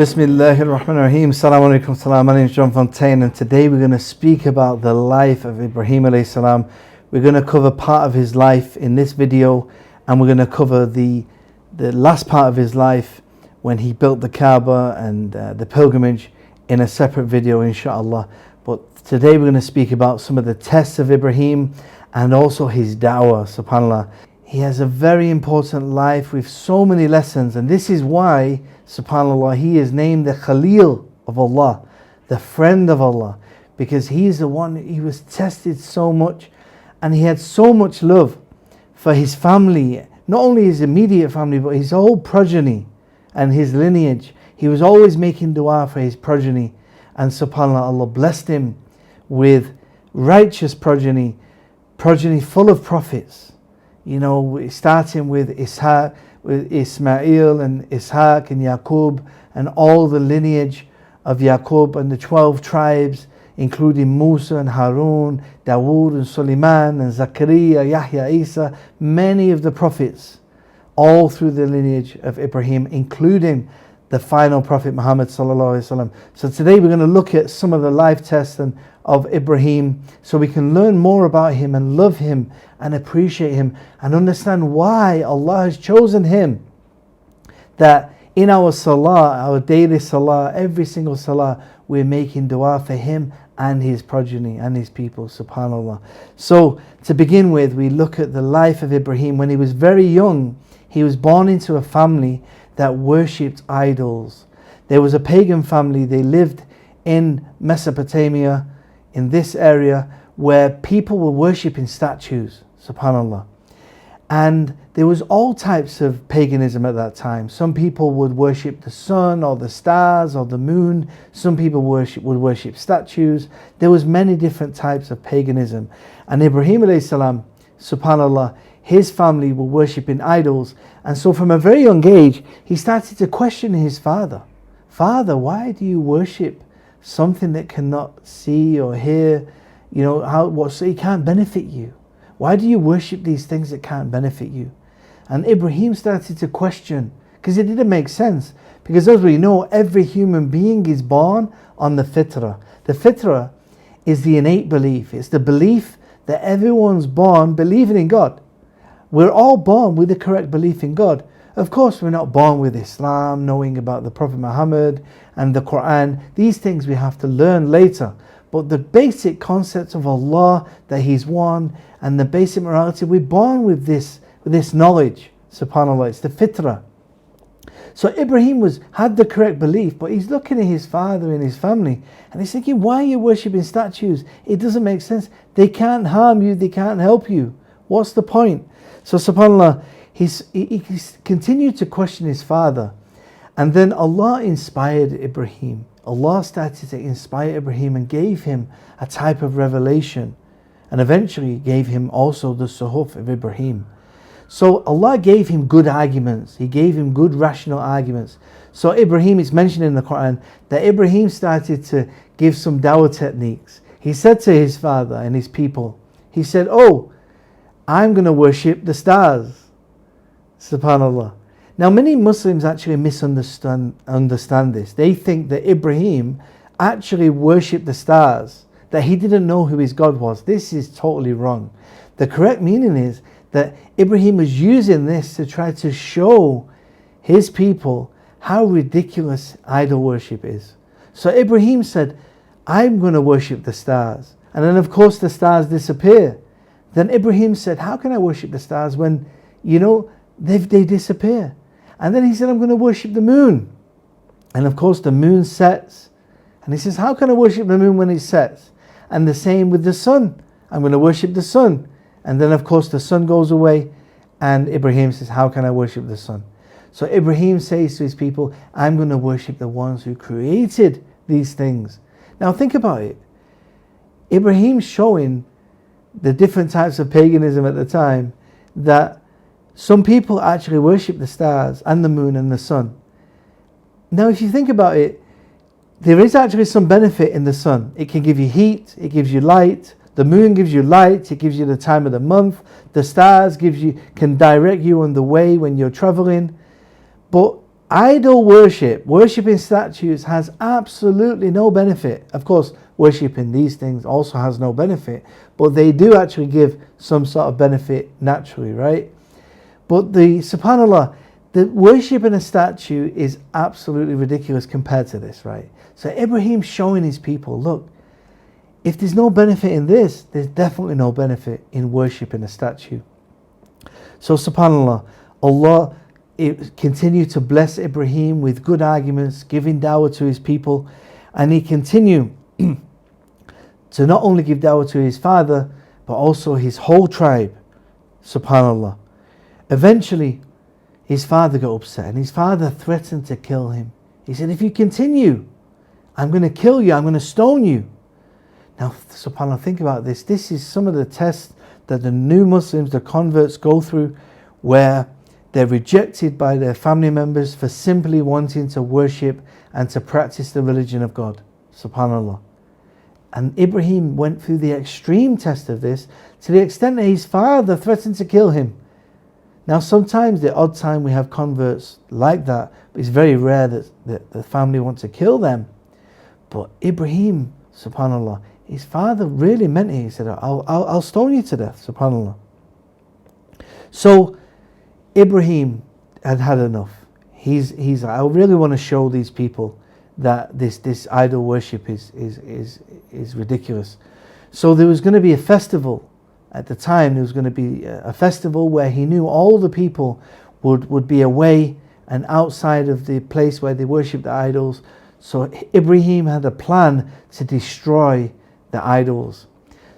Bismillahir Rahmanir Rahim. Assalamu alaikum. Salam. My name is John Fontain, and today we're going to speak about the life of Ibrahim alayhi salam. We're going to cover part of his life in this video, and we're going to cover the last part of his life when he built the Kabba and the pilgrimage in a separate video, inshallah. But today we're going to speak about some of the tests of Ibrahim and also his da'wah, subhanAllah. He has a very important life with so many lessons, and this is why, subhanAllah, he is named the Khalil of Allah, the friend of Allah, because he is the one, he was tested so much, and he had so much love for his family, not only his immediate family, but his whole progeny and his lineage. He was always making dua for his progeny, and subhanAllah, Allah blessed him with righteous progeny full of prophets. You know, starting with Ishaq, with Ismail and Ishaq and Yaqub, and all the lineage of Yaqub and the 12 tribes, including Musa and Harun, Dawood and Suleiman and Zakaria, Yahya, Isa, many of the prophets, all through the lineage of Ibrahim, including the final prophet Muhammad sallallahu alaihi wasallam. So today we're going to look at some of the life tests of Ibrahim, so we can learn more about him and love him and appreciate him and understand why Allah has chosen him. That in our salah, our daily salah, every single salah, we're making dua for him and his progeny and his people, subhanAllah. So to begin with, we look at the life of Ibrahim. When he was very young, he was born into a family that worshipped idols. There was a pagan family. They lived in Mesopotamia, in this area, where people were worshipping statues, subhanAllah. And there was all types of paganism at that time. Some people would worship the sun or the stars or the moon. Some people would worship statues. There was many different types of paganism. And Ibrahim alayhi salam, subhanAllah, his family were worshipping idols. And so from a very young age, he started to question his father. Father, why do you worship something that cannot see or hear? You know, so it can't benefit you. Why do you worship these things that can't benefit you? And Ibrahim started to question, because it didn't make sense. Because as we know, every human being is born on the fitrah. The fitrah is the innate belief. It's the belief that everyone's born believing in God. We're all born with the correct belief in God. Of course, we're not born with Islam, knowing about the Prophet Muhammad and the Quran. These things we have to learn later. But the basic concepts of Allah, that He's one, and the basic morality, we're born with this knowledge, subhanAllah. It's the fitrah. So Ibrahim had the correct belief, but he's looking at his father and his family, and he's thinking, why are you worshipping statues? It doesn't make sense. They can't harm you, they can't help you. What's the point? So subhanAllah, he continued to question his father. And then Allah inspired Ibrahim. Allah started to inspire Ibrahim and gave him a type of revelation. And eventually gave him also the Suhuf of Ibrahim. So Allah gave him good arguments. He gave him good rational arguments. So Ibrahim, it's mentioned in the Quran that Ibrahim started to give some dawah techniques. He said to his father and his people, he said, oh, I'm going to worship the stars. Subhanallah. Now many Muslims actually misunderstand this. They think that Ibrahim actually worshipped the stars, that he didn't know who his God was. This is totally wrong. The correct meaning is that Ibrahim was using this to try to show his people how ridiculous idol worship is. So Ibrahim said, I'm going to worship the stars. And then of course the stars disappear. Then Ibrahim said, how can I worship the stars when, they disappear? And then he said, I'm going to worship the moon. And of course the moon sets. And he says, how can I worship the moon when it sets? And the same with the sun. I'm going to worship the sun. And then of course the sun goes away. And Ibrahim says, how can I worship the sun? So Ibrahim says to his people, I'm going to worship the ones who created these things. Now think about it. Ibrahim's showing the different types of paganism at the time, that some people actually worship the stars and the moon and the sun. Now if you think about it, there is actually some benefit in the sun. It can give you heat, it gives you light. The moon gives you light, it gives you the time of the month. The stars can direct you on the way when you're traveling. But idol worship, worshipping statues, has absolutely no benefit. Of course, worshipping these things also has no benefit, but they do actually give some sort of benefit naturally, right? But subhanAllah, the worshipping a statue is absolutely ridiculous compared to this, right? So Ibrahim's showing his people, look, if there's no benefit in this, there's definitely no benefit in worshipping a statue. So subhanAllah, Allah continued to bless Ibrahim with good arguments, giving dawah to his people, and he continued to not only give dawah to his father, but also his whole tribe, subhanAllah. Eventually, his father got upset, and his father threatened to kill him. He said, if you continue, I'm going to kill you, I'm going to stone you. Now, subhanAllah, think about this. This is some of the tests that the new Muslims, the converts, go through, where they're rejected by their family members for simply wanting to worship and to practice the religion of God, subhanAllah. And Ibrahim went through the extreme test of this to the extent that his father threatened to kill him. Now, sometimes the odd time we have converts like that, but it's very rare that the family want to kill them. But Ibrahim, subhanAllah, his father really meant it. He said, I'll stone you to death, subhanAllah. So Ibrahim had had enough. He's like, I really want to show these people that this idol worship is ridiculous. So there was going to be a festival. At the time, there was going to be a festival where he knew all the people would be away and outside of the place where they worshipped the idols. So Ibrahim had a plan to destroy the idols.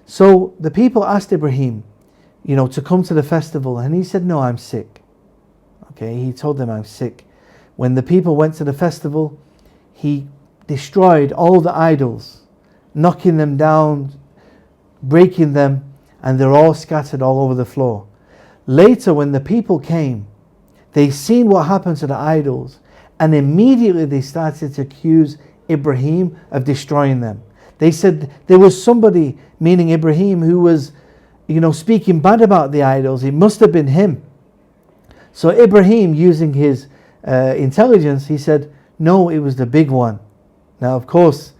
So the people asked Ibrahim, to come to the festival, and he said, no, I'm sick. Okay, he told them, I'm sick. When the people went to the festival, he destroyed all the idols, knocking them down, breaking them, and they're all scattered all over the floor. Later, when the people came, they seen what happened to the idols, and immediately they started to accuse Ibrahim of destroying them. They said there was somebody, meaning Ibrahim, who was, speaking bad about the idols. It must have been him. So Ibrahim, using his intelligence, he said, no, it was the big one. Now, of course,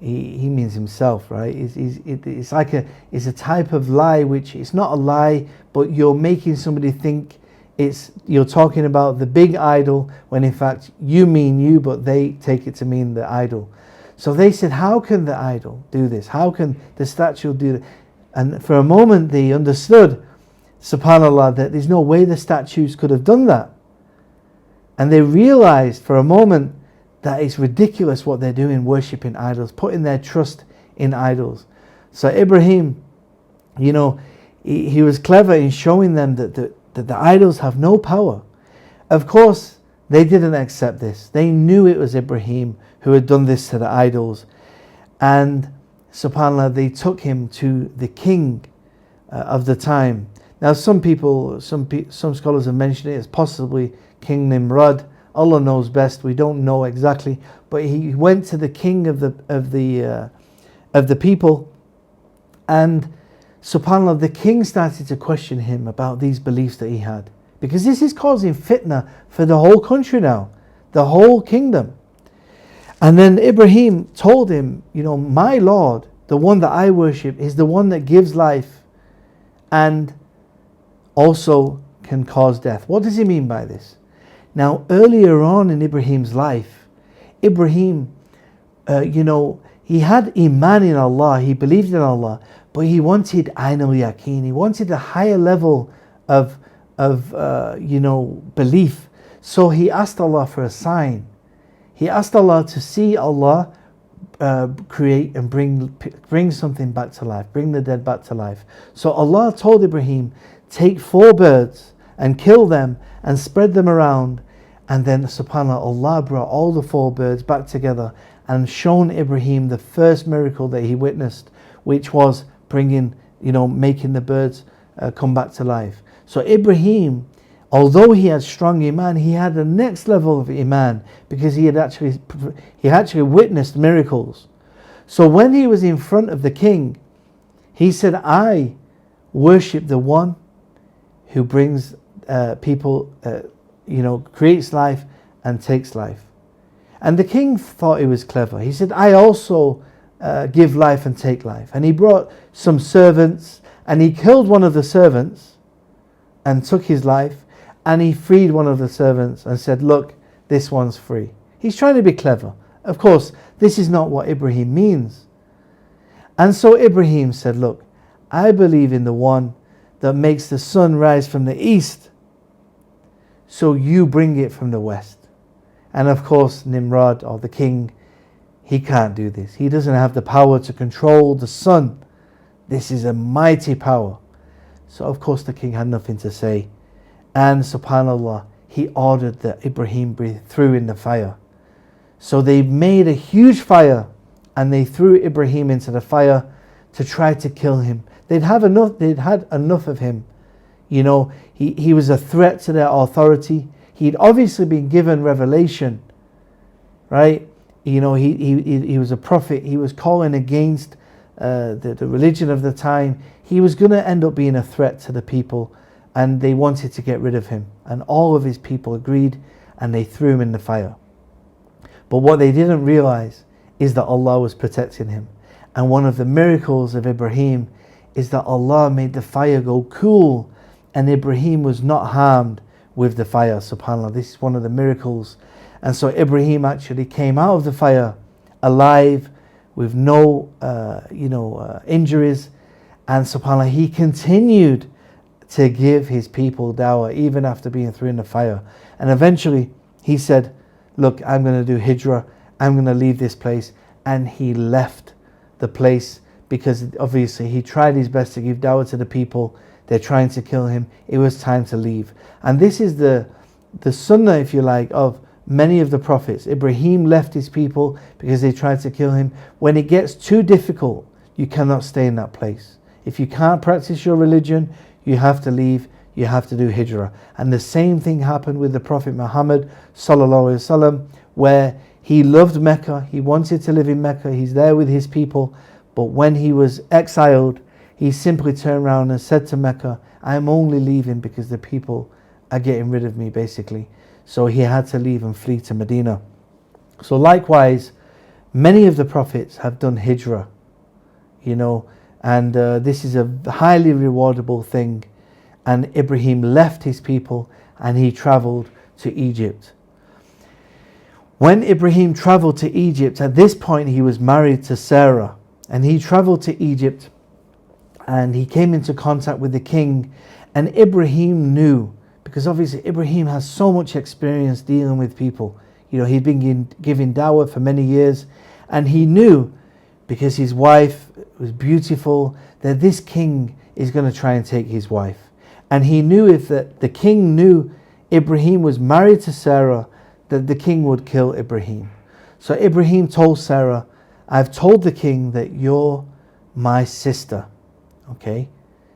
he means himself, right? It's a type of lie which it's not a lie, but you're making somebody think you're talking about the big idol, when in fact you mean you, but they take it to mean the idol. So they said, how can the idol do this? How can the statue do that? And for a moment they understood, subhanAllah, that there's no way the statues could have done that. And they realized for a moment that it's ridiculous what they're doing, worshipping idols, putting their trust in idols. So Ibrahim, he was clever in showing them that the idols have no power. Of course, they didn't accept this. They knew it was Ibrahim who had done this to the idols. And subhanAllah, they took him to the king of the time. Now, some scholars have mentioned it as possibly King Nimrod. Allah knows best. We don't know exactly, but he went to the king of the people, and subhanAllah, the king started to question him about these beliefs that he had, because this is causing fitna for the whole country now, the whole kingdom. And then Ibrahim told him, my Lord, the one that I worship, is the one that gives life and also can cause death. What does he mean by this? Now, earlier on in Ibrahim's life, Ibrahim, he had iman in Allah, he believed in Allah, but he wanted Ayn al-Yaqeen, he wanted a higher level of belief. So he asked Allah for a sign. He asked Allah to see Allah create and bring something back to life, bring the dead back to life. So Allah told Ibrahim, take 4 birds and kill them and spread them around. And then subhanAllah, Allah brought all the 4 birds back together and shown Ibrahim the first miracle that he witnessed, which was making the birds come back to life. So Ibrahim, although he had strong iman, he had the next level of iman, because he actually witnessed miracles. So when he was in front of the king, he said, I worship the one who brings people, creates life and takes life. And the king thought he was clever. He said, I also give life and take life. And he brought some servants, and he killed one of the servants and took his life, and he freed one of the servants and said, look, this one's free. He's trying to be clever. Of course, this is not what Ibrahim means. And so Ibrahim said, look, I believe in the one that makes the sun rise from the east, so you bring it from the west. And of course, Nimrod, or the king, he can't do this. He doesn't have the power to control the sun. This is a mighty power. So of course the king had nothing to say. And subhanAllah, he ordered that Ibrahim be threw in the fire. So they made a huge fire, and they threw Ibrahim into the fire to try to kill him. They'd had enough of him. You know, he was a threat to their authority. He'd obviously been given revelation, right? You know, he was a prophet. He was calling against the religion of the time. He was going to end up being a threat to the people, and they wanted to get rid of him. And all of his people agreed, and they threw him in the fire. But what they didn't realize is that Allah was protecting him. And one of the miracles of Ibrahim is that Allah made the fire go cool, and Ibrahim was not harmed with the fire. SubhanAllah, this is one of the miracles. And so Ibrahim actually came out of the fire alive, with no injuries. And SubhanAllah, he continued to give his people dawah even after being thrown in the fire. And eventually he said, look, I'm going to do hijrah, I'm going to leave this place. And he left the place, because obviously he tried his best to give dawah to the people. They're trying to kill him. It was time to leave. And this is the sunnah, if you like, of many of the prophets. Ibrahim left his people because they tried to kill him. When it gets too difficult, you cannot stay in that place. If you can't practice your religion, you have to leave. You have to do hijrah. And the same thing happened with the Prophet Muhammad sallallahu alaihi wasallam, where he loved Mecca. He wanted to live in Mecca. He's there with his people. But when he was exiled, he simply turned around and said to Mecca, I'm only leaving because the people are getting rid of me, basically. So he had to leave and flee to Medina. So likewise, many of the prophets have done hijrah, you know, and this is a highly rewardable thing. And Ibrahim left his people and he traveled to Egypt. When Ibrahim traveled to Egypt, at this point he was married to Sarah, and he traveled to Egypt and he came into contact with the king. And Ibrahim knew, because obviously Ibrahim has so much experience dealing with people. You know, he'd been giving dawah for many years, and he knew, because his wife was beautiful, that this king is going to try and take his wife. And he knew if the king knew Ibrahim was married to Sarah, that the king would kill Ibrahim. So Ibrahim told Sarah, I've told the king that you're my sister. Okay?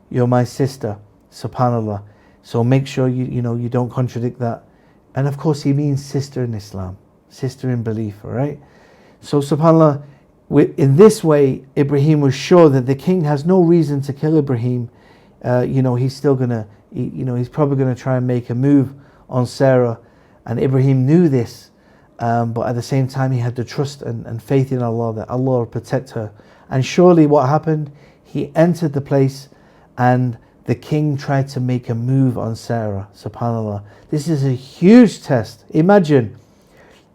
You're my sister. SubhanAllah. So make sure you don't contradict that. And of course he means sister in Islam. Sister in belief, alright? So SubhanAllah, in this way, Ibrahim was sure that the king has no reason to kill Ibrahim. He's still gonna, he's probably gonna try and make a move on Sarah. And Ibrahim knew this, but at the same time he had the trust and faith in Allah that Allah will protect her. And surely what happened? He entered the place, and the king tried to make a move on Sarah. SubhanAllah. This is a huge test. Imagine,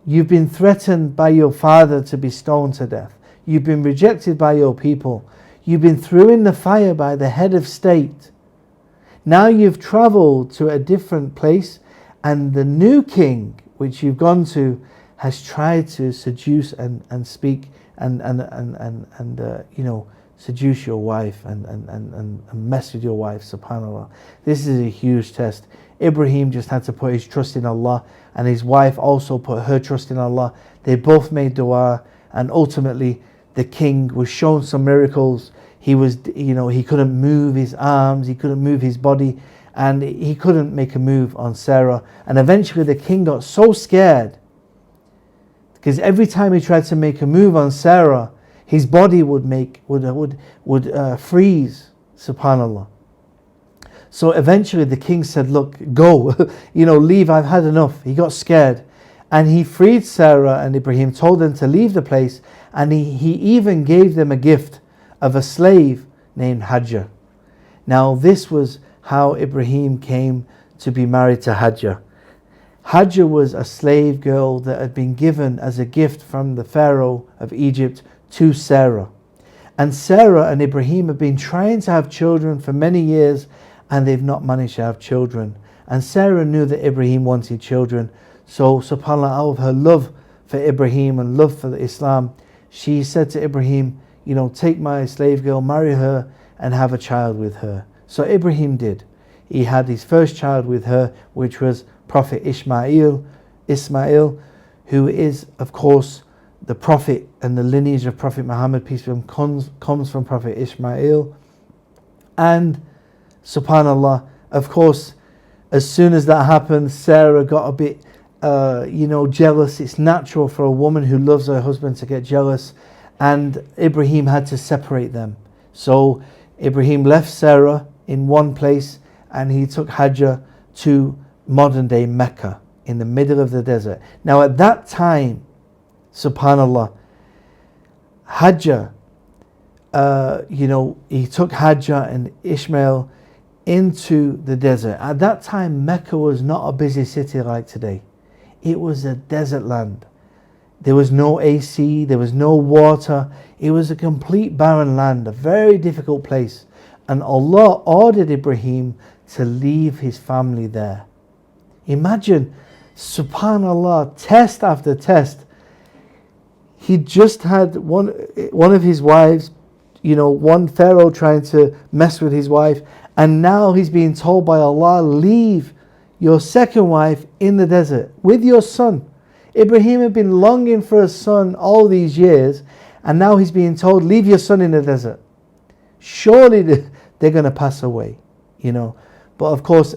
you've been threatened by your father to be stoned to death. You've been rejected by your people. You've been thrown in the fire by the head of state. Now you've traveled to a different place, and the new king, which you've gone to, has tried to seduce and speak and seduce your wife and mess with your wife. SubhanAllah. This is a huge test. Ibrahim just had to put his trust in Allah, and his wife also put her trust in Allah. They both made dua, and ultimately the king was shown some miracles. He was, he couldn't move his arms, he couldn't move his body, and he couldn't make a move on Sarah. And eventually the king got so scared, because every time he tried to make a move on Sarah, his body would freeze. SubhanAllah. So eventually the king said, look, go, leave, I've had enough. He got scared, And he freed Sarah and Ibrahim, told them to leave the place, and he even gave them a gift of a slave named Hajjah. Now this was how Ibrahim came to be married to Hajjah. Hajjah was a slave girl that had been given as a gift from the Pharaoh of Egypt to Sarah. And Sarah and Ibrahim have been trying to have children for many years, and they've not managed to have children. And Sarah knew that Ibrahim wanted children. So subhanAllah, out of her love for Ibrahim and love for Islam, she said to Ibrahim, take my slave girl, marry her and have a child with her. So Ibrahim did. He had his first child with her, which was Prophet Ismail, who is of course the prophet, and the lineage of Prophet Muhammad, peace be upon him, comes from Prophet Ismail. And subhanAllah, of course, as soon as that happened, Sarah got a bit jealous. It's natural for a woman who loves her husband to get jealous, and Ibrahim had to separate them. So Ibrahim left Sarah in one place, and he took Hajjah to modern day Mecca in the middle of the desert. Now at that time, subhanAllah, Hajjah, he took Hajjah and Ishmael into the desert. At that time, Mecca was not a busy city like today. It was a desert land. There was no AC, there was no water. It was a complete barren land, a very difficult place. And Allah ordered Ibrahim to leave his family there. Imagine, subhanAllah, test after test. He just had one of his wives, one Pharaoh trying to mess with his wife, and now he's being told by Allah, leave your second wife in the desert with your son. Ibrahim had been longing for a son all these years, and now he's being told, leave your son in the desert. Surely they're going to pass away, But of course,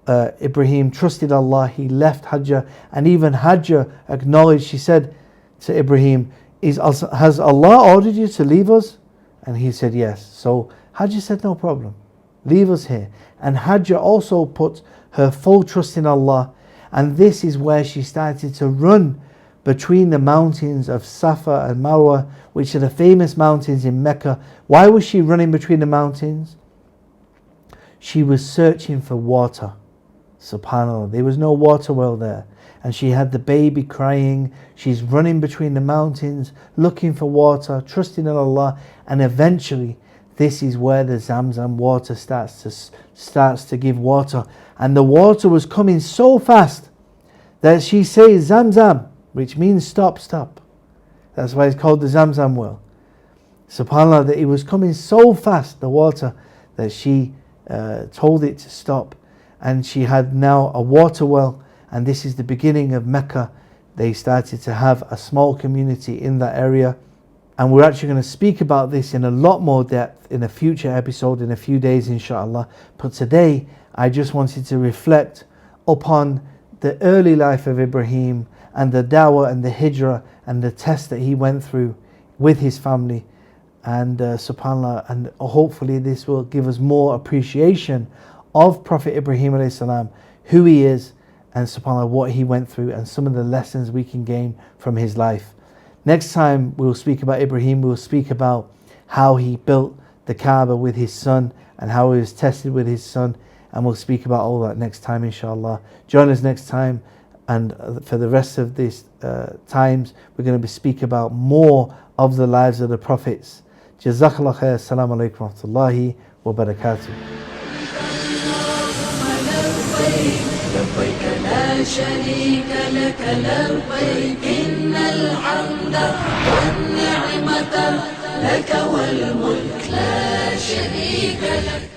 Ibrahim trusted Allah. He left Hajjah, and even Hajjah acknowledged. She said to Ibrahim, has Allah ordered you to leave us? And he said yes. So Hajjah said, no problem, leave us here. And Hajjah also put her full trust in Allah, and this is where she started to run between the mountains of Safa and Marwa, which are the famous mountains in Mecca. Why was she running between the mountains? She was searching for water. SubhanAllah, there was no water well there, and she had the baby crying. She's running between the mountains looking for water, trusting in Allah, and eventually this is where the Zamzam water starts to give water. And the water was coming so fast that she says Zamzam, which means stop, stop. That's why it's called the Zamzam well. SubhanAllah, that it was coming so fast, the water, that she told it to stop. And she had now a water well, and this is the beginning of Mecca. They started to have a small community in that area, and we're actually going to speak about this in a lot more depth in a future episode in a few days, inshallah. But today I just wanted to reflect upon the early life of Ibrahim and the dawah and the hijrah and the test that he went through with his family, and subhanAllah, and hopefully this will give us more appreciation of Prophet Ibrahim alayhi salam, who he is, and subhanAllah, what he went through, and some of the lessons we can gain from his life. Next time we'll speak about Ibrahim. We'll speak about how he built the Kabba with his son and how he was tested with his son, and we'll speak about all that next time, inshallah. Join us next time, and for the rest of these times we're going to speak about more of the lives of the prophets. Jazakallah khair. Assalamu alaikum wa rahmatullahi wa barakatuh. لبيك لا شريك لك لبيك إن الحمد والنعمة لك والملك لا شريك لك.